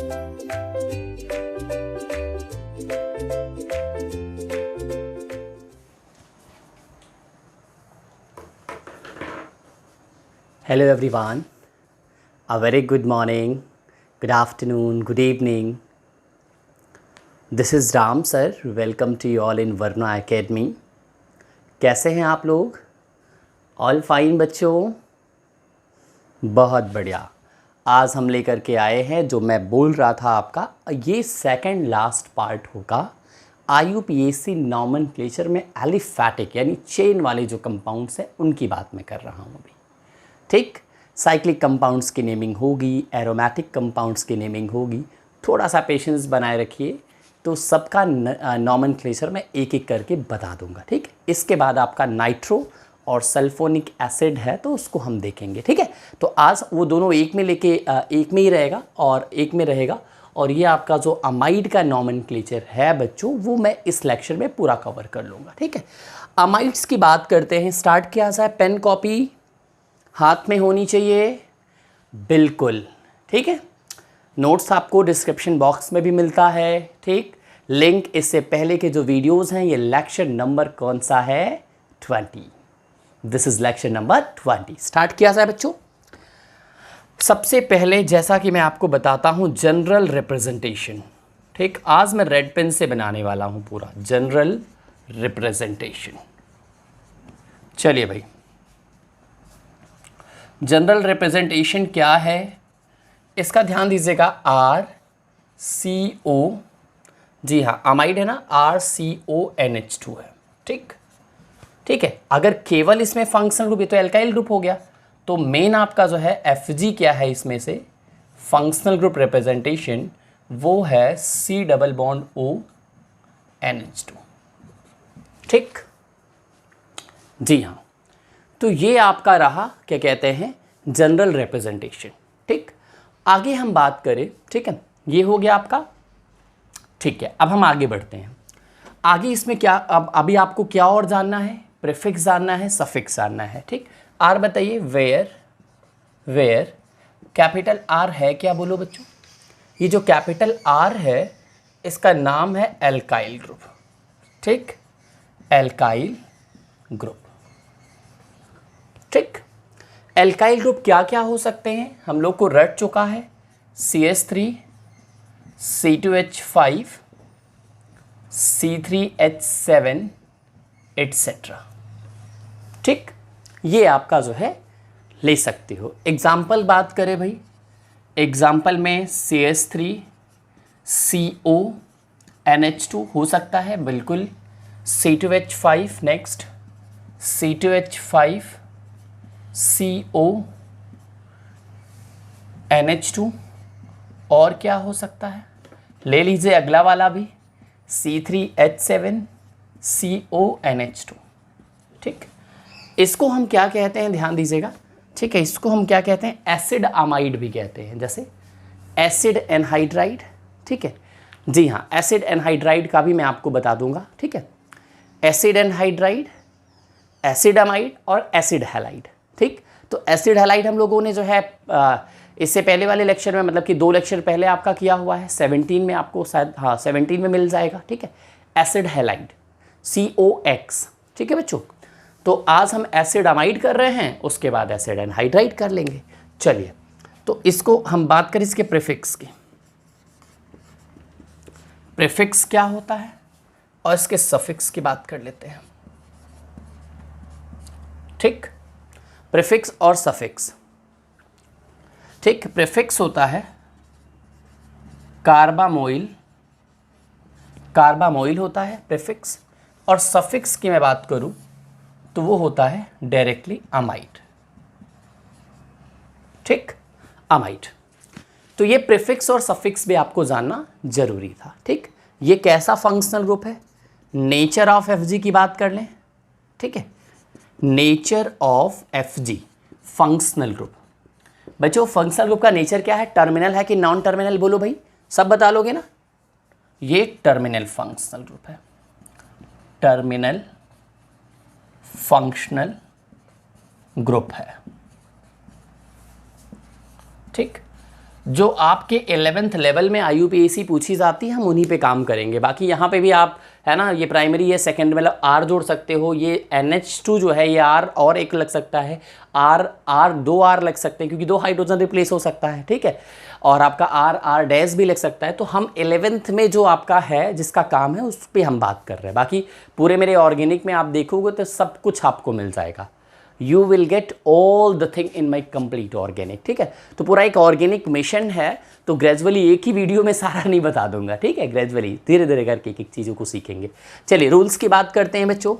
Hello everyone, a very good morning, good afternoon, good evening. This is Ram sir, welcome to you all in Varna Academy. कैसे हैं आप लोग? All fine बच्चों? बहुत बढ़िया। आज हम लेकर के आए हैं जो मैं बोल रहा था आपका, ये सेकंड लास्ट पार्ट होगा IUPAC नॉमेनक्लेचर में एलिफैटिक यानी चेन वाले जो कंपाउंड्स हैं उनकी बात मैं कर रहा हूँ अभी। ठीक, साइक्लिक कंपाउंड्स की नेमिंग होगी, एरोमेटिक कंपाउंड्स की नेमिंग होगी। थोड़ा सा पेशेंस बनाए रखिए, तो सबका नॉमेनक्लेचर मैं एक एक करके बता दूंगा। ठीक, इसके बाद आपका नाइट्रो और सल्फोनिक एसिड है तो उसको हम देखेंगे। ठीक है, तो आज वो दोनों एक में लेके एक में ही रहेगा और एक में रहेगा। और ये आपका जो अमाइड का नॉमेनक्लेचर है बच्चों, वो मैं इस लेक्चर में पूरा कवर कर लूँगा। ठीक है, अमाइड्स की बात करते हैं। स्टार्ट किया जाए, पेन कॉपी हाथ में होनी चाहिए, बिल्कुल। ठीक है, नोट्स आपको डिस्क्रिप्शन बॉक्स में भी मिलता है। ठीक, लिंक इससे पहले के जो वीडियोस हैं, ये लेक्चर नंबर कौन सा है? 20। This is lecture number 20। Start किया जाए बच्चों। सबसे पहले जैसा कि मैं आपको बताता हूं, जनरल रिप्रेजेंटेशन। ठीक, आज मैं रेड पेन से बनाने वाला हूं पूरा जनरल रिप्रेजेंटेशन। चलिए भाई, जनरल रिप्रेजेंटेशन क्या है इसका ध्यान दीजिएगा। RCO, जी हाँ, अमाइड है ना, RCONH2 है। ठीक, ठीक है। अगर केवल इसमें फंक्शनल ग्रुप, ये तो एल्काइल ग्रुप हो गया, तो मेन आपका जो है FG क्या है इसमें से, फंक्शनल ग्रुप रिप्रेजेंटेशन, वो है C डबल बॉन्ड ONH2। ठीक, जी हाँ, तो ये आपका रहा क्या कहते हैं, जनरल रिप्रेजेंटेशन। ठीक, आगे हम बात करें। ठीक है, ये हो गया आपका। ठीक है, अब हम आगे बढ़ते हैं। आगे इसमें क्या, अब अभी आपको क्या और जानना है? प्रीफिक्स जानना है, सफिक्स जानना है। ठीक, आर बताइए, वेयर, वेयर कैपिटल R है क्या? बोलो बच्चों। ये जो कैपिटल R है इसका नाम है एल्काइल ग्रुप। ठीक, एल्काइल ग्रुप। ठीक, एल्काइल ग्रुप क्या क्या हो सकते हैं हम लोग को रट चुका है, CH3, C2H5, C3H7 एटसेट्रा। ठीक, ये आपका जो है ले सकते हो। एग्जाम्पल बात करें भाई, एग्जाम्पल में CH3 CONH2 हो सकता है, बिल्कुल। C2H5, नेक्स्ट C2H5 CONH2, और क्या हो सकता है? ले लीजिए अगला वाला भी, C3H7 CONH2। ठीक, इसको हम क्या कहते हैं, ध्यान दीजिएगा। ठीक है, इसको हम क्या कहते हैं? एसिड अमाइड भी कहते हैं, जैसे एसिड एनहाइड्राइड। ठीक है, जी हाँ, एसिड एनहाइड्राइड का भी मैं आपको बता दूंगा। ठीक है, एसिड एनहाइड्राइड, एसिड अमाइड और एसिड हैलाइड। ठीक, तो एसिड हैलाइड हम लोगों ने जो है इससे पहले वाले लेक्चर में, मतलब कि 2 लेक्चर पहले आपका किया हुआ है, 17 में आपको शायद, हाँ 17 में मिल जाएगा। ठीक है, एसिड हैलाइड COX। ठीक है बच्चों, तो आज हम एसिड अमाइड कर रहे हैं, उसके बाद एसिड एनहाइड्राइड कर लेंगे। चलिए, तो इसको हम बात करें इसके प्रीफिक्स की। प्रीफिक्स क्या होता है और इसके सफिक्स की बात कर लेते हैं। ठीक, प्रीफिक्स और सफिक्स। ठीक, प्रीफिक्स होता है कार्बामोइल, कार्बामोइल होता है प्रीफिक्स। और सफिक्स की मैं बात करूं तो वो होता है डायरेक्टली अमाइड। ठीक, अमाइड। तो ये प्रीफिक्स और सफिक्स भी आपको जानना जरूरी था। ठीक, ये कैसा फंक्शनल ग्रुप है? नेचर ऑफ FG की बात कर लें। ठीक है, nature of FG functional group. बच्चों, फंक्शनल ग्रुप का नेचर क्या है? टर्मिनल है कि नॉन टर्मिनल? बोलो भाई, सब बता लोगे ना? ये टर्मिनल फंक्शनल ग्रुप है, टर्मिनल फंक्शनल ग्रुप है। ठीक, जो आपके 11th लेवल में IUPAC पूछी जाती है हम उन्हीं पे काम करेंगे। बाकी यहाँ पे भी आप है ना, ये प्राइमरी है, सेकेंड मतलब R जोड़ सकते हो, ये NH2 जो है ये R और एक लग सकता है, दो R लग सकते हैं क्योंकि 2 हाइड्रोजन रिप्लेस हो सकता है, ठीक है। और आपका R डैश भी लग सकता है। तो हम 11th में जो आपका है जिसका काम है उस पर हम बात कर रहे हैं। बाकी पूरे मेरे ऑर्गेनिक में आप देखोगे तो सब कुछ आपको मिल जाएगा। You will get all the thing in my complete organic, ठीक है। तो पूरा एक ऑर्गेनिक मिशन है, तो ग्रेजुअली एक ही वीडियो में सारा नहीं बता दूंगा, ठीक है। ग्रेजुअली धीरे धीरे करके एक एक चीज़ों को सीखेंगे। चलिए रूल्स की बात करते हैं बच्चों।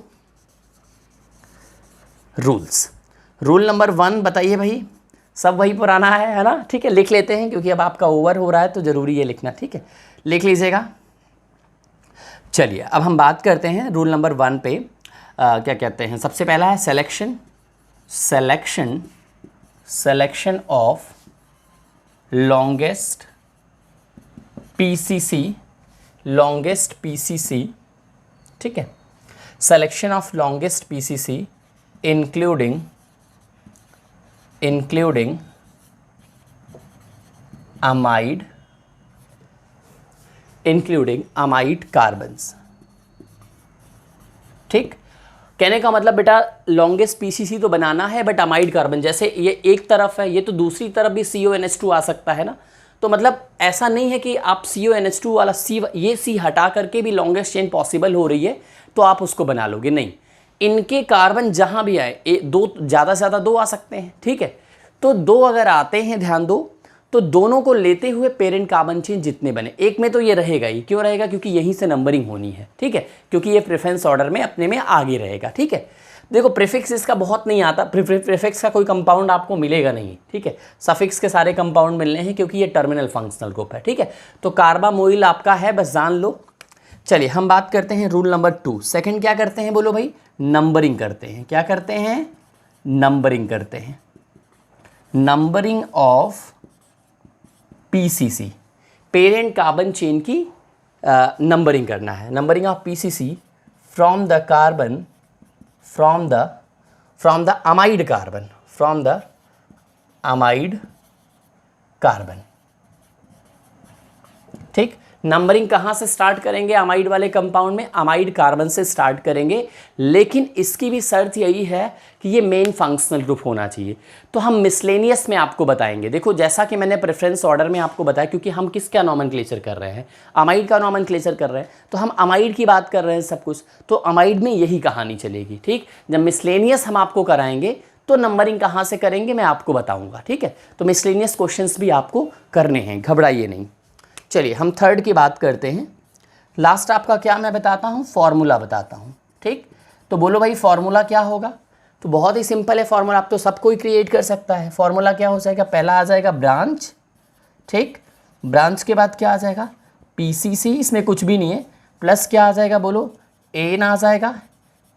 रूल नंबर 1 बताइए भाई। सब वही पुराना है ना, ठीक है। लिख लेते हैं क्योंकि अब आपका ओवर हो रहा है तो ज़रूरी है लिखना, ठीक है। लिख लीजिएगा। चलिए अब हम बात करते हैं रूल नंबर 1 पे। क्या कहते हैं, सबसे पहला है selection of longest PCC, ठीक है। selection of longest PCC including amide carbons, ठीक। कहने का मतलब बेटा लॉन्गेस्ट पीसीसी तो बनाना है बट अमाइड कार्बन, जैसे ये एक तरफ है ये तो दूसरी तरफ भी CONH2 आ सकता है ना। तो मतलब ऐसा नहीं है कि आप CONH2 वाला ये C हटा करके भी लॉन्गेस्ट चेन पॉसिबल हो रही है तो आप उसको बना लोगे, नहीं। इनके कार्बन जहाँ भी आए, दो ज़्यादा से ज़्यादा 2 आ सकते हैं, ठीक है। तो 2 अगर आते हैं, ध्यान दो, तो दोनों को लेते हुए पेरेंट कार्बन चेन जितने बने, एक में तो ये रहेगा ही। क्यों रहेगा? क्योंकि यहीं से नंबरिंग होनी है, ठीक है। क्योंकि ये प्रेफरेंस ऑर्डर में अपने में आगे रहेगा, ठीक है। देखो प्रीफिक्स इसका बहुत नहीं आता, प्रीफिक्स का कोई कंपाउंड आपको मिलेगा नहीं, ठीक है। सफिक्स के सारे कंपाउंड मिलने हैं क्योंकि ये टर्मिनल फंक्शनल ग्रुप है, ठीक है। तो कार्बामोइल आपका है, बस जान लो। चलिए हम बात करते हैं रूल नंबर 2। सेकंड क्या करते हैं बोलो भाई? नंबरिंग करते हैं। क्या करते हैं? नंबरिंग करते हैं। Numbering of PCC, parent carbon chain की नंबरिंग करना है। Numbering of PCC from the carbon, from the amide carbon, ठीक। नंबरिंग कहाँ से स्टार्ट करेंगे? अमाइड वाले कंपाउंड में अमाइड कार्बन से स्टार्ट करेंगे, लेकिन इसकी भी शर्त यही है कि ये मेन फंक्शनल ग्रुप होना चाहिए। तो हम मिसलेनियस में आपको बताएंगे। देखो जैसा कि मैंने प्रेफरेंस ऑर्डर में आपको बताया, क्योंकि हम किसका नॉमेनक्लेचर कर रहे हैं? अमाइड का नॉमेनक्लेचर कर रहे हैं, तो हम अमाइड की बात कर रहे हैं सब कुछ, तो अमाइड में यही कहानी चलेगी, ठीक। जब मिसलेनियस हम आपको कराएंगे तो नंबरिंग कहाँ से करेंगे मैं आपको बताऊँगा, ठीक है। तो मिसलेनियस क्वेश्चंस भी आपको करने हैं, घबराइए नहीं। चलिए हम थर्ड की बात करते हैं। लास्ट आपका क्या मैं बताता हूँ? फॉर्मूला बताता हूँ, ठीक। तो बोलो भाई फॉर्मूला क्या होगा? तो बहुत ही सिंपल है फॉर्मूला, आप तो सब कोई क्रिएट कर सकता है। फॉर्मूला क्या हो जाएगा? पहला आ जाएगा ब्रांच, ठीक। ब्रांच के बाद क्या आ जाएगा? पीसीसी, इसमें कुछ भी नहीं है, प्लस क्या आ जाएगा बोलो? एन आ जाएगा,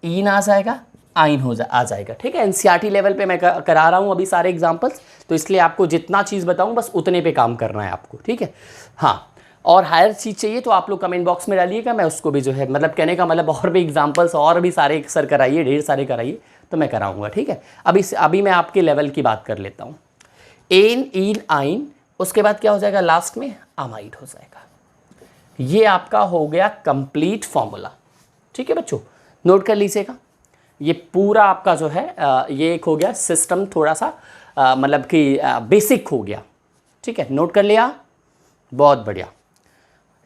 ईन आ जाएगा, आइन आ जाएगा, ठीक है। एनसीईआरटी लेवल पे मैं करा रहा हूँ अभी सारे एग्जांपल्स, तो इसलिए आपको जितना चीज़ बताऊँ बस उतने पे काम करना है आपको, ठीक है। हाँ, और हायर चीज़ चाहिए तो आप लोग कमेंट बॉक्स में डालिएगा, मैं उसको भी जो है मतलब कहने का मतलब और भी एग्जांपल्स और भी सारे सर कराइए, ढेर सारे कराइए तो मैं कराऊँगा, ठीक है। अभी मैं आपके लेवल की बात कर लेता हूँ। एन, ईन, आइन, उसके बाद क्या हो जाएगा? लास्ट में अमाइड हो जाएगा। ये आपका हो गया कंप्लीट फॉर्मूला, ठीक है बच्चों, नोट कर लीजिएगा। ये पूरा आपका जो है ये एक हो गया सिस्टम, थोड़ा सा मतलब कि बेसिक हो गया, ठीक है। नोट कर लिया? बहुत बढ़िया।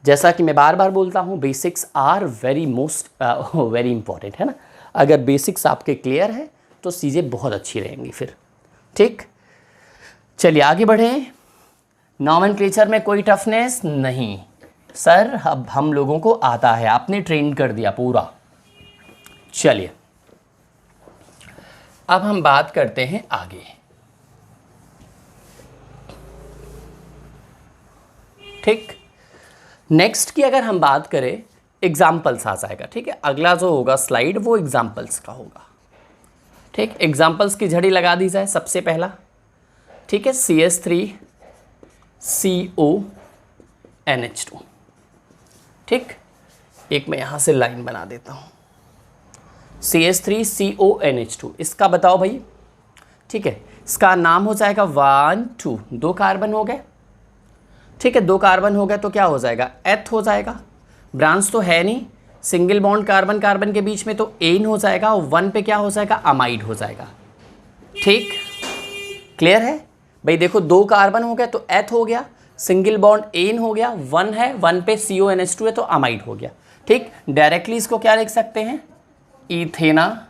जैसा कि मैं बार बार बोलता हूँ, बेसिक्स आर वेरी इंपॉर्टेंट, है ना। अगर बेसिक्स आपके क्लियर है तो चीज़ें बहुत अच्छी रहेंगी फिर, ठीक। चलिए आगे बढ़ें। नॉमेनक्लेचर में कोई टफनेस नहीं सर, अब हम लोगों को आता है, आपने ट्रेन कर दिया पूरा। चलिए अब हम बात करते हैं आगे, ठीक। नेक्स्ट की अगर हम बात करें, एग्जाम्पल्स आ जाएगा, ठीक है। अगला जो होगा स्लाइड वो एग्जाम्पल्स का होगा, ठीक। एग्जाम्पल्स की झड़ी लगा दी जाए सबसे पहला, ठीक है। CH3CONH2, ठीक। एक मैं यहाँ से लाइन बना देता हूँ, CH3CONH2, इसका बताओ भाई, ठीक है। इसका नाम हो जाएगा 1 2, 2 कार्बन हो गए, ठीक है, 2 कार्बन हो गया तो क्या हो जाएगा, एथ हो जाएगा। ब्रांच तो है नहीं, सिंगल बॉन्ड कार्बन कार्बन के बीच में तो एन हो जाएगा और 1 पे क्या हो जाएगा, अमाइड हो जाएगा। ठीक, क्लियर है भाई। देखो 2 कार्बन हो गया तो एथ हो गया, सिंगल बॉन्ड एन हो गया, 1 है, 1 पे CONH2 है तो अमाइड हो गया। ठीक, डायरेक्टली इसको क्या लिख सकते हैं, इथेना,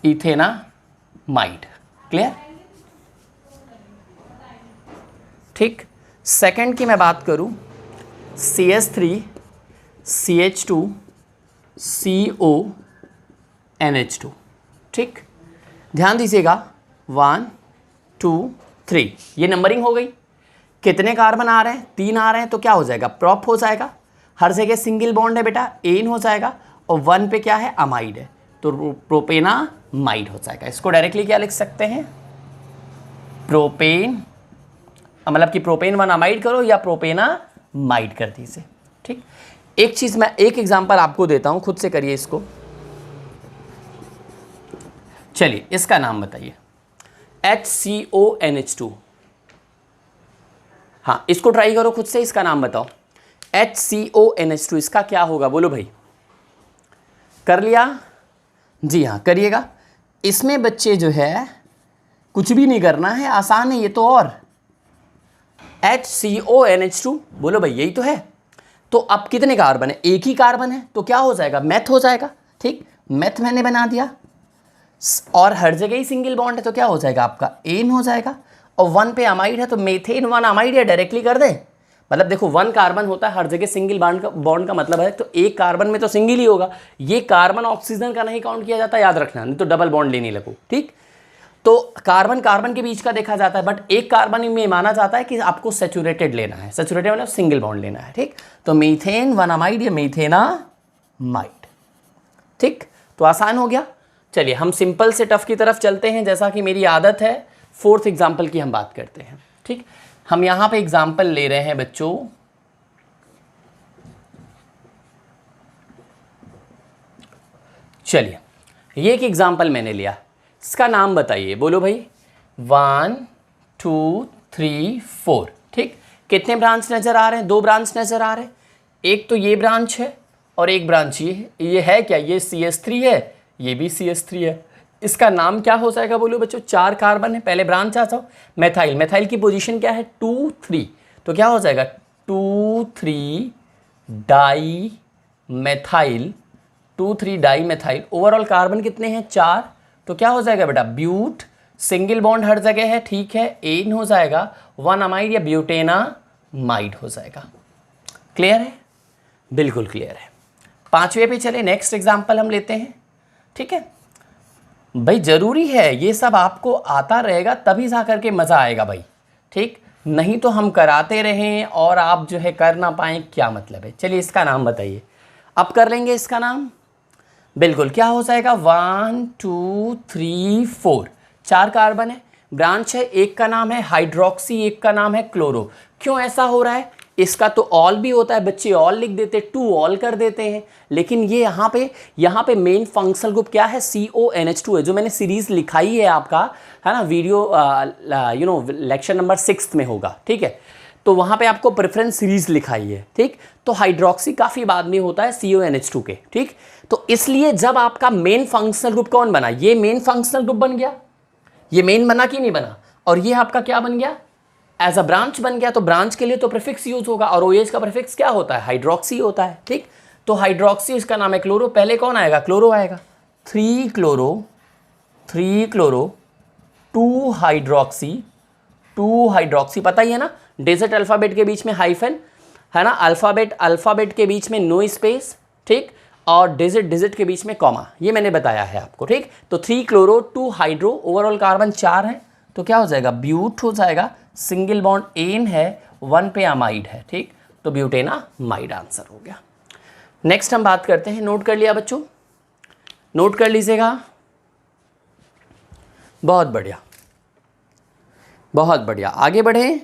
इथेनामाइड। क्लियर। ठीक, सेकंड की मैं बात करूं, CH3 CH2 CONH2। ठीक, ध्यान दीजिएगा, 1 2 3, ये नंबरिंग हो गई। कितने कार्बन आ रहे हैं, 3 आ रहे हैं तो क्या हो जाएगा, प्रॉप हो जाएगा। हर जगह सिंगल बॉन्ड है बेटा, एन हो जाएगा और 1 पे क्या है, अमाइड है तो प्रोपेनामाइड हो जाएगा। इसको डायरेक्टली क्या लिख सकते हैं, प्रोपेन, मतलब कि प्रोपेन 1 अमाइड करो या प्रोपेनामाइड कर दीजिए। ठीक, एक चीज मैं एक एग्जांपल आपको देता हूं, खुद से करिए इसको। चलिए इसका नाम बताइए, HCONH2। हाँ, इसको ट्राई करो खुद से, इसका नाम बताओ, HCONH2, इसका क्या होगा, बोलो भाई। कर लिया, जी हाँ करिएगा। इसमें बच्चे जो है कुछ भी नहीं करना है, आसान है ये तो। और HCONH2, बोलो भाई, यही तो है। तो अब कितने कार्बन है, एक ही कार्बन है तो क्या हो जाएगा, मेथ हो जाएगा। ठीक, मेथ मैंने बना दिया और हर जगह ही सिंगल बॉन्ड है तो क्या हो जाएगा आपका, एन हो जाएगा और 1 पे अमाइड है तो मेथेन 1 अमाइड है, डायरेक्टली कर दें। मतलब देखो 1 कार्बन होता है, हर जगह सिंगल बॉन्ड का मतलब है तो एक कार्बन में तो सिंगल ही होगा। ये कार्बन ऑक्सीजन का नहीं काउंट किया जाता, याद रखना, नहीं तो डबल बॉन्ड लेने लगो। ठीक, तो कार्बन कार्बन के बीच का देखा जाता है, बट एक कार्बन में माना जाता है कि आपको सैचुरेटेड लेना है, सैचुरेटेड मतलब सिंगल बॉन्ड लेना है। ठीक, तो मीथेन 1 अमाइड या मीथेनामाइड। ठीक, तो आसान हो गया। चलिए हम सिंपल से टफ की तरफ चलते हैं, जैसा कि मेरी आदत है। 4th एग्जाम्पल की हम बात करते हैं। ठीक, हम यहां पे एग्जाम्पल ले रहे हैं बच्चों, चलिए ये एक एग्जाम्पल मैंने लिया, इसका नाम बताइए, बोलो भाई। 1 2 3 4। ठीक, कितने ब्रांच नजर आ रहे हैं, 2 ब्रांच नजर आ रहे हैं। एक तो ये ब्रांच है और एक ब्रांच ये है। ये है क्या, ये CH3 है, ये भी CH3 है। इसका नाम क्या हो जाएगा, बोलो बच्चों। 4 कार्बन है, पहले ब्रांच आ जाओ। मेथाइल, मेथाइल की पोजीशन क्या है, 2 3, तो क्या हो जाएगा 2 3 die methyl, 2 3 die methyl. Overall carbon कितने हैं, 4, तो क्या हो जाएगा बेटा, ब्यूट, सिंगल बॉन्ड हर जगह है, ठीक है, एन हो जाएगा, 1 अमाइड या ब्यूटेनामाइड हो जाएगा। क्लियर है, बिल्कुल क्लियर है। 5वें पे चले, नेक्स्ट एग्जांपल हम लेते हैं। ठीक है भाई, जरूरी है ये सब आपको आता रहेगा तभी जा करके मजा आएगा भाई। ठीक, नहीं तो हम कराते रहें और आप जो है कर ना पाएं, क्या मतलब है। चलिए इसका नाम बताइए, अब कर लेंगे इसका नाम। बिल्कुल, क्या हो जाएगा, 1 2 3 4, 4 कार्बन है, ब्रांच है, एक का नाम है हाइड्रोक्सी, एक का नाम है क्लोरो। क्यों ऐसा हो रहा है, इसका तो ऑल भी होता है, बच्चे ऑल लिख देते, 2 ऑल कर देते हैं, लेकिन ये यहाँ पे मेन फंक्शनल ग्रुप क्या है, CONH2 है, जो मैंने सीरीज लिखाई है आपका, है ना, वीडियो लेक्चर नंबर 6 में होगा। ठीक है, तो वहाँ पे आपको प्रेफरेंस सीरीज लिखाई है। ठीक, तो हाइड्रोक्सी काफ़ी बाद में होता है CONH2 के। ठीक, तो इसलिए जब आपका मेन फंक्शनल ग्रुप कौन बना, ये मेन फंक्शनल ग्रुप बन गया, ये मेन बना कि नहीं बना, और ये आपका क्या बन गया, एज अ ब्रांच बन गया। तो ब्रांच के लिए तो प्रीफिक्स यूज होगा और OH का प्रीफिक्स क्या होता है, हाइड्रोक्सी होता है। ठीक, तो हाइड्रोक्सी, इसका नाम है क्लोरो, पहले कौन आएगा, क्लोरो आएगा, 3 क्लोरो 2 हाइड्रोक्सी, 2 हाइड्रोक्सी, पता ही है ना, डेजर्ट अल्फाबेट के बीच में हाइफन, है ना, अल्फाबेट के बीच में नो स्पेस। ठीक, और डिजिट के बीच में कॉमा, ये मैंने बताया है आपको। ठीक, तो 3 क्लोरो 2 हाइड्रो, ओवरऑल कार्बन 4 है, तो क्या हो जाएगा, ब्यूट हो जाएगा, सिंगल बॉन्ड एन है, 1 पे अमाइड है। ठीक, तो ब्यूटेनामाइड आंसर हो गया। नेक्स्ट हम बात करते हैं, नोट कर लिया बच्चों, नोट कर लीजिएगा, बहुत बढ़िया बहुत बढ़िया, आगे बढ़े।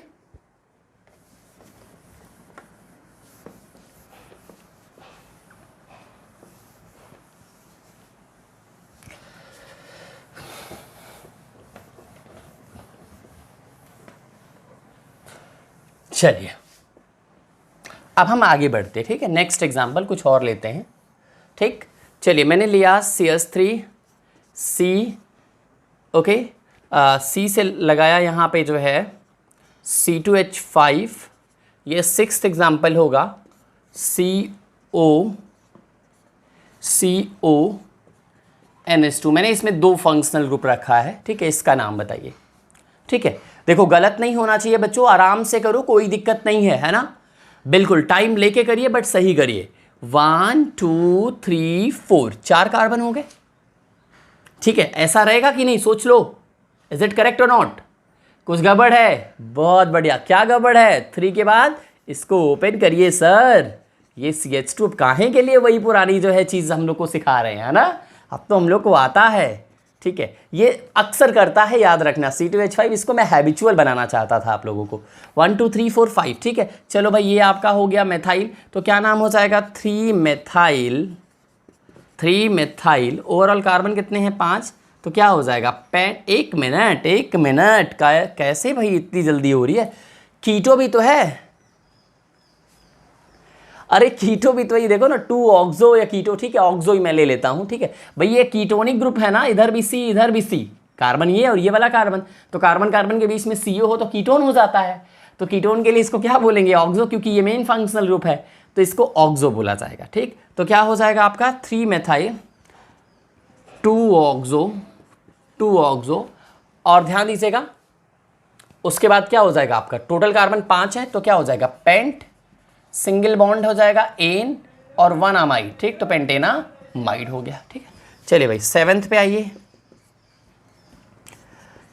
चलिए अब हम आगे बढ़ते हैं, ठीक है। नेक्स्ट एग्जाम्पल कुछ और लेते हैं, ठीक। चलिए मैंने लिया CH3 C, ओके, C से लगाया यहाँ पे जो है C2H5, ये 6th एग्जाम्पल होगा CONH2। मैंने इसमें 2 फंक्शनल ग्रुप रखा है, ठीक है। इसका नाम बताइए, ठीक है। देखो गलत नहीं होना चाहिए बच्चों, आराम से करो, कोई दिक्कत नहीं है ना, बिल्कुल टाइम लेके करिए बट सही करिए। 1 2 3 4 4 कार्बन हो गए, ठीक है। ऐसा रहेगा कि नहीं, सोच लो, इज इट करेक्ट और नॉट? कुछ गड़बड़ है? बहुत बढ़िया। क्या गड़बड़ है? 3 के बाद इसको ओपन करिए सर, ये CH2 काहे के लिए वही पुरानी जो है चीज़ हम लोग को सिखा रहे हैं ना, अब तो हम लोग को आता है, ठीक है। ये अक्सर करता है, याद रखना। C2H5 इसको मैं हैबिचुअल बनाना चाहता था आप लोगों को। 1 2 3 4 5, ठीक है। चलो भाई ये आपका हो गया मेथाइल, तो क्या नाम हो जाएगा? 3 मेथाइल। ओवरऑल कार्बन कितने हैं? 5, तो क्या हो जाएगा? एक मिनट कैसे भाई इतनी जल्दी हो रही है? कीटो भी तो है, अरे कीटो भी तो, ये देखो ना, 2 ऑक्सो या कीटो, ठीक है। ऑक्सो ही मैं ले लेता हूँ, ठीक है भाई। ये कीटोनिक ग्रुप है ना, इधर भी C इधर भी C, कार्बन ये और ये वाला कार्बन, तो कार्बन कार्बन के बीच में CO हो तो कीटोन हो जाता है। तो कीटोन के लिए इसको क्या बोलेंगे? ऑक्सो, क्योंकि ये मेन फंक्शनल ग्रुप है तो इसको ऑक्सो बोला जाएगा, ठीक। तो क्या हो जाएगा आपका? 3 मेथाइल 2 ऑक्सो, और ध्यान दीजिएगा उसके बाद क्या हो जाएगा आपका? टोटल कार्बन 5 है, तो क्या हो जाएगा? पेंट, सिंगल बॉन्ड हो जाएगा एन और 1 अमाइड, ठीक। तो पेंटेनामाइड हो गया, ठीक है। चलिए भाई 7th पे आइए।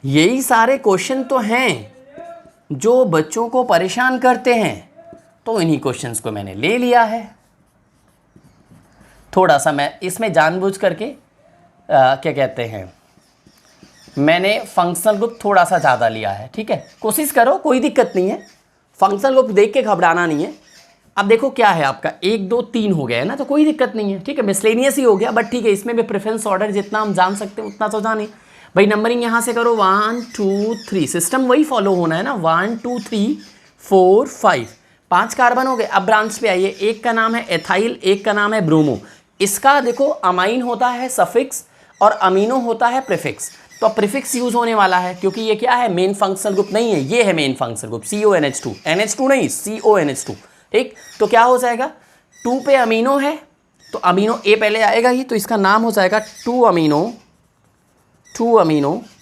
यही सारे क्वेश्चन तो हैं जो बच्चों को परेशान करते हैं, तो इन्हीं क्वेश्चंस को मैंने ले लिया है। थोड़ा सा मैं इसमें जानबूझ करके क्या कहते हैं, मैंने फंक्शनल ग्रुप थोड़ा सा ज़्यादा लिया है, ठीक है। कोशिश करो, कोई दिक्कत नहीं है, फंक्शनल ग्रुप देख के घबराना नहीं है। अब देखो क्या है आपका, 1 2 3 हो गया है ना, तो कोई दिक्कत नहीं है, ठीक है। मिसलेनियस ही हो गया, बट ठीक है, इसमें भी प्रेफरेंस ऑर्डर जितना हम जान सकते हैं उतना तो जाने भाई। नंबरिंग यहाँ से करो 1 2 3, सिस्टम वही फॉलो होना है ना, 1 2 3 4 5, 5 कार्बन हो गए। अब ब्रांच पे आइए, एक का नाम है एथाइल, एक का नाम है ब्रोमो। इसका देखो अमाइन होता है सफिक्स और अमीनो होता है प्रीफिक्स, तो प्रीफिक्स यूज होने वाला है क्योंकि ये क्या है? मेन फंक्शनल ग्रुप नहीं है, ये है main functional group CONH2, NH2 नहीं, CONH2, ठीक। तो क्या हो जाएगा? 2 पे अमीनो है तो अमीनो ए पहले आएगा ही, तो इसका नाम हो जाएगा 2 अमीनो,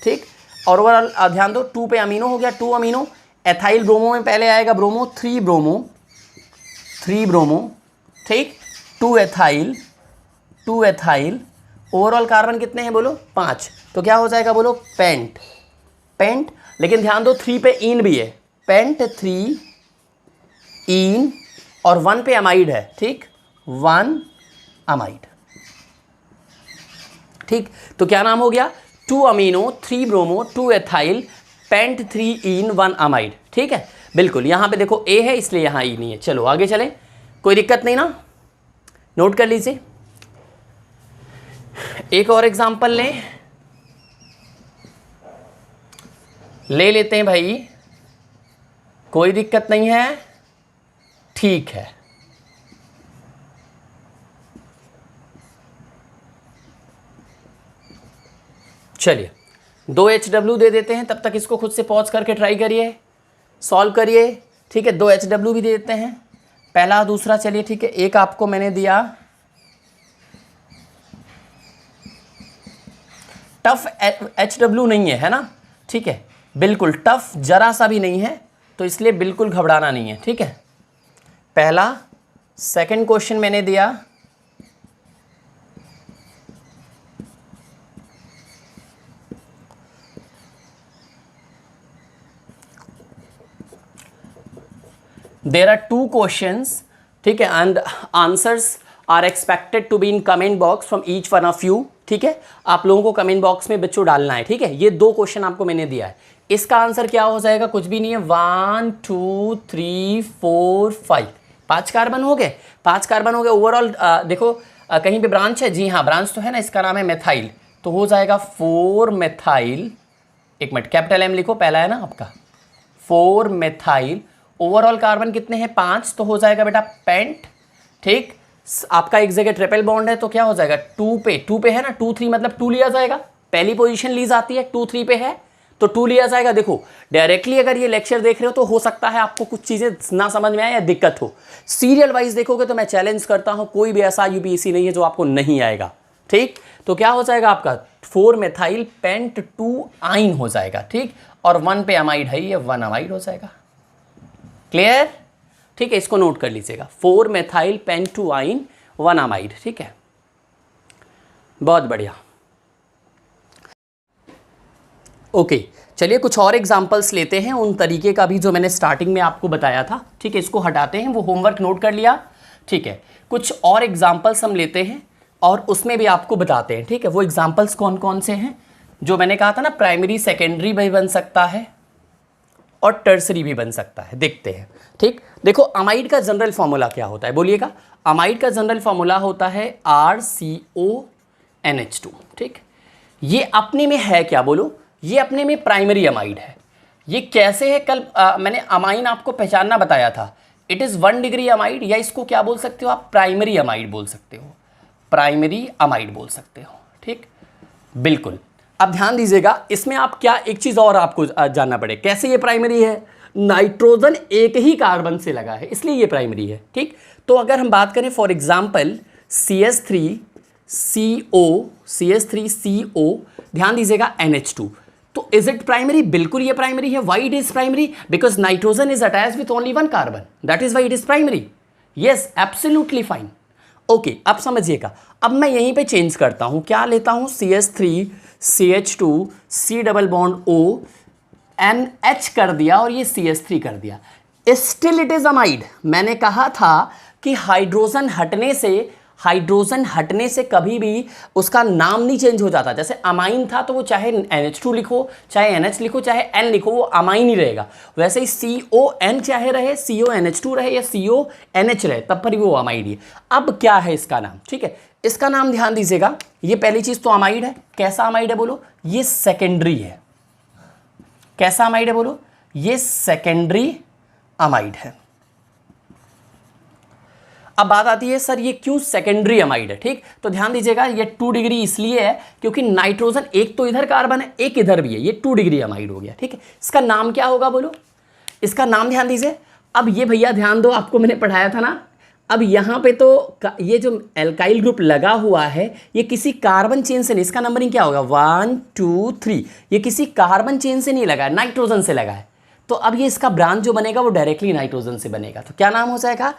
ठीक। और ओवरऑल ध्यान दो, 2 पे अमीनो हो गया, 2 अमीनो। एथाइल ब्रोमो में पहले आएगा ब्रोमो, 3 ब्रोमो, ठीक। 2 एथाइल। ओवरऑल कार्बन कितने हैं बोलो? 5, तो क्या हो जाएगा बोलो? पेंट। लेकिन ध्यान दो 3 पे इन भी है, पेंट 3 इन, और 1 पे अमाइड है, ठीक, 1 अमाइड, ठीक। तो क्या नाम हो गया? 2 अमीनो 3 ब्रोमो 2 एथाइल पेंट 3 इन 1 अमाइड, ठीक है। बिल्कुल, यहां पे देखो ए है इसलिए यहां ई नहीं है। चलो आगे चले, कोई दिक्कत नहीं ना, नोट कर लीजिए। एक और एग्जांपल ले लेते हैं भाई, कोई दिक्कत नहीं है, ठीक है। चलिए 2 HW दे देते हैं, तब तक इसको खुद से पॉज करके ट्राई करिए, सॉल्व करिए, ठीक है। 2 HW भी दे देते हैं, पहला दूसरा। चलिए ठीक है, एक आपको मैंने दिया टफ HW नहीं है ना, ठीक है, बिल्कुल टफ जरा सा भी नहीं है, तो इसलिए बिल्कुल घबराना नहीं है, ठीक है। पहला, सेकंड क्वेश्चन मैंने दिया देयर आर 2 क्वेश्चंस, ठीक है, and answers are expected to be in comment box from each one of you, ठीक है। आप लोगों को कमेंट बॉक्स में बच्चों डालना है, ठीक है। ये 2 क्वेश्चन आपको मैंने दिया है, इसका आंसर क्या हो जाएगा? कुछ भी नहीं है, 1 2 3 4 5, 5 कार्बन हो गए, 5 कार्बन हो गए। ओवरऑल देखो कहीं पे ब्रांच है? जी हाँ, ब्रांच तो है ना, इसका नाम है मेथाइल, तो हो जाएगा 4 मेथाइल, एक मिनट, कैपिटल M लिखो, पहला है ना आपका 4 मेथाइल। ओवरऑल कार्बन कितने हैं 5, तो हो जाएगा बेटा पेंट। ठीक, आपका एक जगह ट्रिपल बॉन्ड है तो क्या हो जाएगा 2 पे है ना, 2 3 मतलब 2 लिया जाएगा, पहली पोजीशन ली जाती है, 2 3 पे है तो 2 लिया जाएगा। देखो डायरेक्टली अगर ये लेक्चर देख रहे हो तो हो सकता है आपको कुछ चीज़ें ना समझ में आए या दिक्कत हो, सीरियल वाइज देखोगे तो मैं चैलेंज करता हूँ कोई भी ऐसा यूपीएससी नहीं है जो आपको नहीं आएगा। ठीक, तो क्या हो जाएगा आपका 4 मेथाइल पेंट 2 आइन हो जाएगा। ठीक, और 1 पे अमाइड है, ये 1 अमाइड हो जाएगा। क्लियर? ठीक है, इसको नोट कर लीजिएगा, 4 मेथाइल पेंट 2 आइन 1 अमाइड। ठीक है, बहुत बढ़िया। ओके, चलिए कुछ और एग्जांपल्स लेते हैं उन तरीके का भी जो मैंने स्टार्टिंग में आपको बताया था। ठीक है, इसको हटाते हैं, वो होमवर्क नोट कर लिया। ठीक है, कुछ और एग्जांपल्स हम लेते हैं और उसमें भी आपको बताते हैं। ठीक है, वो एग्जांपल्स कौन कौन से हैं जो मैंने कहा था ना, प्राइमरी सेकेंडरी भी बन सकता है और टर्सरी भी बन सकता है, देखते हैं। ठीक, देखो अमाइड का जनरल फॉर्मूला क्या होता है बोलिएगा। अमाइड का जनरल फॉर्मूला होता है RCONH2। ठीक, ये अपने में है क्या बोलो, ये अपने में प्राइमरी अमाइड है। ये कैसे है, कल मैंने अमाइन आपको पहचानना बताया था, इट इज़ 1 डिग्री अमाइड, या इसको क्या बोल सकते हो आप, प्राइमरी अमाइड बोल सकते हो, प्राइमरी अमाइड बोल सकते हो। ठीक, बिल्कुल। अब ध्यान दीजिएगा, इसमें आप क्या एक चीज़ और आपको जानना पड़े, कैसे ये प्राइमरी है, नाइट्रोजन एक ही कार्बन से लगा है इसलिए ये प्राइमरी है। ठीक, तो अगर हम बात करें फॉर एग्जाम्पल CH3CO, ध्यान दीजिएगा NH2, तो इज इट प्राइमरी, बिल्कुल ये प्राइमरी है। Why it is primary, because nitrogen is attached with only 1 carbon, that is why it is primary. Yes, absolutely fine. Okay, अब समझिएगा, अब मैं यहीं पे चेंज करता हूं, क्या लेता हूं, CH3 CH2 C double bond O NH कर दिया और ये CH3 कर दिया, स्टिल इट इज अमाइड। मैंने कहा था कि हाइड्रोजन हटने से कभी भी उसका नाम नहीं चेंज हो जाता। जैसे अमाइन था तो वो चाहे NH2 लिखो, चाहे NH लिखो, चाहे N लिखो, वो अमाइन ही रहेगा। वैसे ही CON चाहे रहे, CONH2 रहे या CONH रहे, तब पर भी वो अमाइड ही है। अब क्या है इसका नाम, ठीक है, इसका नाम ध्यान दीजिएगा, ये पहली चीज तो अमाइड है। कैसा अमाइड है बोलो, ये सेकेंडरी है। कैसा अमाइड है बोलो, ये सेकेंडरी अमाइड है। अब बात आती है सर ये क्यों सेकेंडरी अमाइड है। ठीक, तो ध्यान दीजिएगा, ये 2 डिग्री इसलिए है क्योंकि नाइट्रोजन एक तो इधर कार्बन है, एक इधर भी है, ये 2 डिग्री अमाइड हो गया। ठीक है, इसका नाम क्या होगा बोलो, इसका नाम ध्यान दीजिए। अब ये भैया ध्यान दो, आपको मैंने पढ़ाया था ना, अब यहाँ पे तो ये जो एल्काइल ग्रुप लगा हुआ है ये किसी कार्बन चेन से नहीं, इसका नंबरिंग क्या होगा 1 2 3, ये किसी कार्बन चेन से नहीं लगा है, नाइट्रोजन से लगा है। तो अब ये इसका ब्रांच जो बनेगा वो डायरेक्टली नाइट्रोजन से बनेगा, तो क्या नाम हो जाएगा,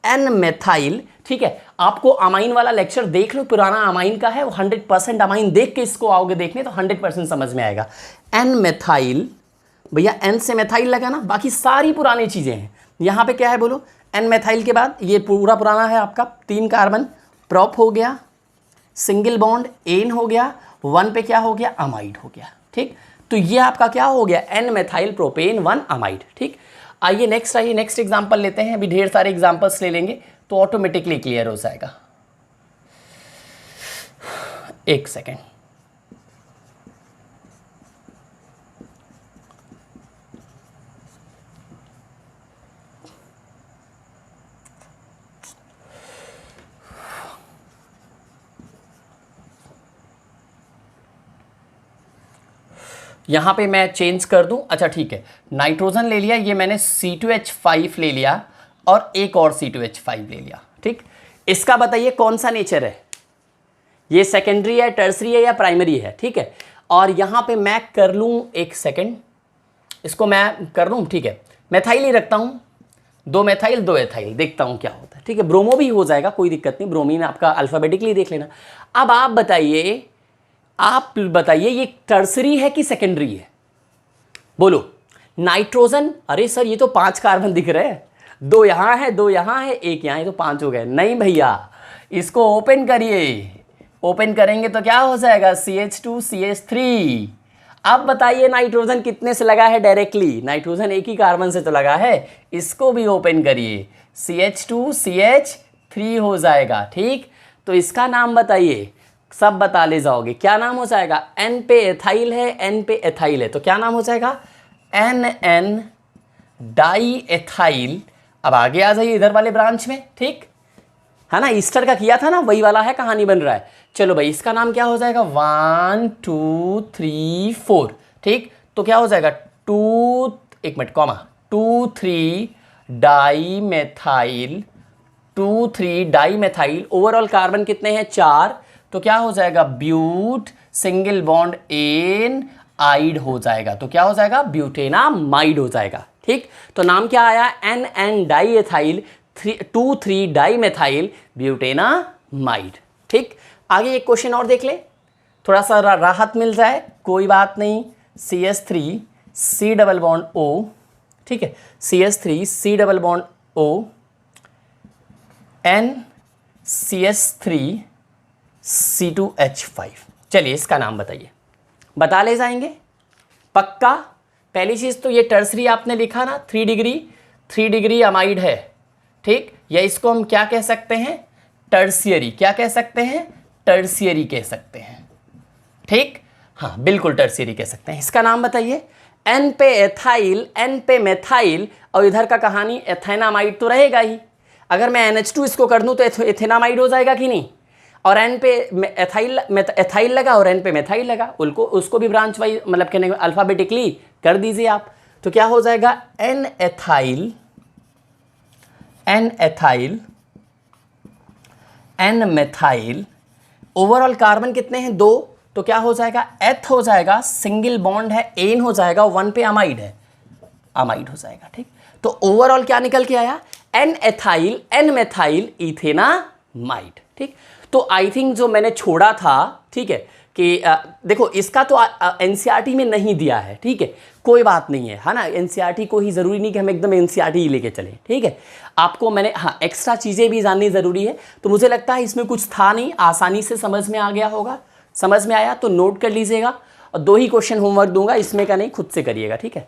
एन मेथाइल। ठीक है, आपको अमाइन वाला लेक्चर देख लो, पुराना अमाइन का है, वो 100% अमाइन देख के इसको आओगे देखने तो 100% समझ में आएगा। एन मेथाइल, भैया एन से मेथाइल लगा ना, बाकी सारी पुरानी चीज़ें हैं। यहाँ पे क्या है बोलो, एन मेथाइल के बाद ये पूरा पुराना है आपका 3 कार्बन, प्रॉप हो गया, सिंगल बॉन्ड एन हो गया, 1 पे क्या हो गया, अमाइड हो गया। ठीक, तो ये आपका क्या हो गया, एन मेथाइल प्रोपेन 1 अमाइड। ठीक, आइए नेक्स्ट एग्जांपल लेते हैं, अभी ढेर सारे एग्जांपल्स ले लेंगे तो ऑटोमेटिकली क्लियर हो जाएगा। एक सेकेंड, यहाँ पे मैं चेंज कर दूं। अच्छा ठीक है, नाइट्रोजन ले लिया, ये मैंने C2H5 ले लिया और एक और C2H5 ले लिया। ठीक, इसका बताइए कौन सा नेचर है, ये सेकेंडरी है, टर्सरी है या प्राइमरी है। ठीक है, और यहाँ पे मैं कर लूँ, एक सेकेंड, इसको मैं कर लूँ। ठीक है, मेथाइल ही रखता हूँ, 2 मेथाइल 2 एथाइल, देखता हूँ क्या होता है। ठीक है, ब्रोमो भी हो जाएगा, कोई दिक्कत नहीं, ब्रोमीन आपका अल्फ़ाबेटिकली देख लेना। अब आप बताइए ये टर्सरी है कि सेकेंडरी है, बोलो। नाइट्रोजन, अरे सर ये तो 5 कार्बन दिख रहे हैं, 2 यहाँ है, 2 यहाँ है, 1 यहाँ है, तो 5 हो गए। नहीं भैया, इसको ओपन करिए, ओपन करेंगे तो क्या हो जाएगा, CH2 CH3। अब बताइए नाइट्रोजन कितने से लगा है डायरेक्टली, नाइट्रोजन एक ही कार्बन से तो लगा है, इसको भी ओपन करिए, CH2 CH3 हो जाएगा। ठीक, तो इसका नाम बताइए, सब बता ले जाओगे, क्या नाम हो जाएगा, N पे एथाइल है, N पे एथाइल है, तो क्या नाम हो जाएगा, NN डाई एथाइल। अब आगे आ जाइए इधर वाले ब्रांच में, ठीक है ना, ईस्टर का किया था ना, वही वाला है, कहानी बन रहा है। चलो भाई इसका नाम क्या हो जाएगा, 1 2 3 4, ठीक। तो क्या हो जाएगा 2, एक minute comma, 2 3 die methyl, 2 3 die methyl. Overall carbon कितने हैं, 4। तो क्या हो जाएगा, but single bond an ide हो जाएगा। तो क्या हो जाएगा, ब्यूटेनामाइड हो जाएगा, ठीक। तो नाम क्या आया, N N diethyl 2 3 die methyl butanamide, ठीक। आगे एक क्वेश्चन और देख ले, थोड़ा सा राहत मिल जाए, कोई बात नहीं। CH3 C double bond O, ठीक है, CH3 C double bond O N CH3 C2H5। चलिए इसका नाम बताइए, बता ले जाएंगे पक्का। पहली चीज़ तो ये टर्सरी आपने लिखा ना, 3 डिग्री अमाइड है, ठीक। या इसको हम क्या कह सकते हैं, टर्सियरी। क्या कह सकते हैं, टर्सियरी कह सकते हैं, ठीक। हाँ बिल्कुल टर्सियरी कह सकते हैं। इसका नाम बताइए, एन पे एथाइल, एन पे मेथाइल, और इधर का कहानी एथेनामाइड तो रहेगा ही। अगर मैं NH2 इसको कर दूं तो एथेनामाइड हो जाएगा कि नहीं। और एन पे एथाइल लगा और एन पे मेथाइल लगा, उसको भी ब्रांच वाइज मतलब कहने अल्फाबेटिकली कर दीजिए आप। तो क्या हो जाएगा, N ethyl N methyl. Overall carbon कितने हैं, 2। तो क्या हो जाएगा, एथ हो जाएगा, सिंगल बॉन्ड है, एन हो जाएगा, 1 पे अमाइड है, अमाइड हो जाएगा, ठीक। तो ओवरऑल क्या निकल के आया, N ethyl N methyl ethanamide, ठीक। तो आई थिंक जो मैंने छोड़ा था, ठीक है, कि देखो इसका तो NCERT में नहीं दिया है, ठीक है, कोई बात नहीं है ना। NCERT को ही ज़रूरी नहीं कि हम एकदम NCERT ही लेके चलें, ठीक है। आपको मैंने हाँ एक्स्ट्रा चीज़ें भी जाननी ज़रूरी है। तो मुझे लगता है इसमें कुछ था नहीं, आसानी से समझ में आ गया होगा। समझ में आया तो नोट कर लीजिएगा, और 2 ही क्वेश्चन होमवर्क दूंगा, इसमें का नहीं, खुद से करिएगा, ठीक है।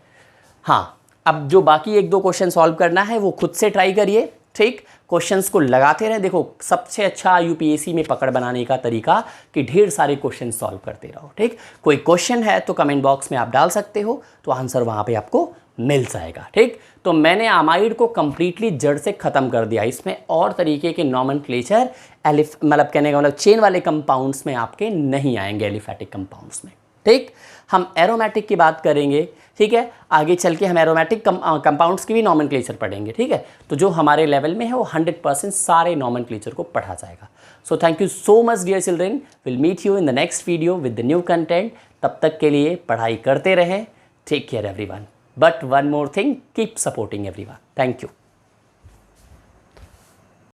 हाँ अब जो बाकी 1-2 क्वेश्चन सॉल्व करना है वो खुद से ट्राई करिए, ठीक। क्वेश्चंस को लगाते रहे। देखो सबसे अच्छा UPSC में पकड़ बनाने का तरीका कि ढेर सारे क्वेश्चन सॉल्व करते रहो, ठीक। कोई क्वेश्चन है तो कमेंट बॉक्स में आप डाल सकते हो, तो आंसर वहाँ पे आपको मिल जाएगा, ठीक। तो मैंने अमाइड को कंप्लीटली जड़ से ख़त्म कर दिया। इसमें और तरीके के नॉमेनक्लेचर मतलब कहने का मतलब चेन वाले कंपाउंड्स में आपके नहीं आएंगे, एलिफेटिक कंपाउंड्स में, ठीक। हम एरोमेटिक की बात करेंगे, ठीक है। आगे चल के हम एरोमेटिक कंपाउंड्स की भी नॉमेनक्लेचर पढ़ेंगे, ठीक है। तो जो हमारे लेवल में है वो 100% सारे नॉमेनक्लेचर को पढ़ा जाएगा। So thank you so much dear children, will meet you in the next video with the new content. तब तक के लिए पढ़ाई करते रहें, take care everyone, but one more thing, keep supporting everyone. Thank you.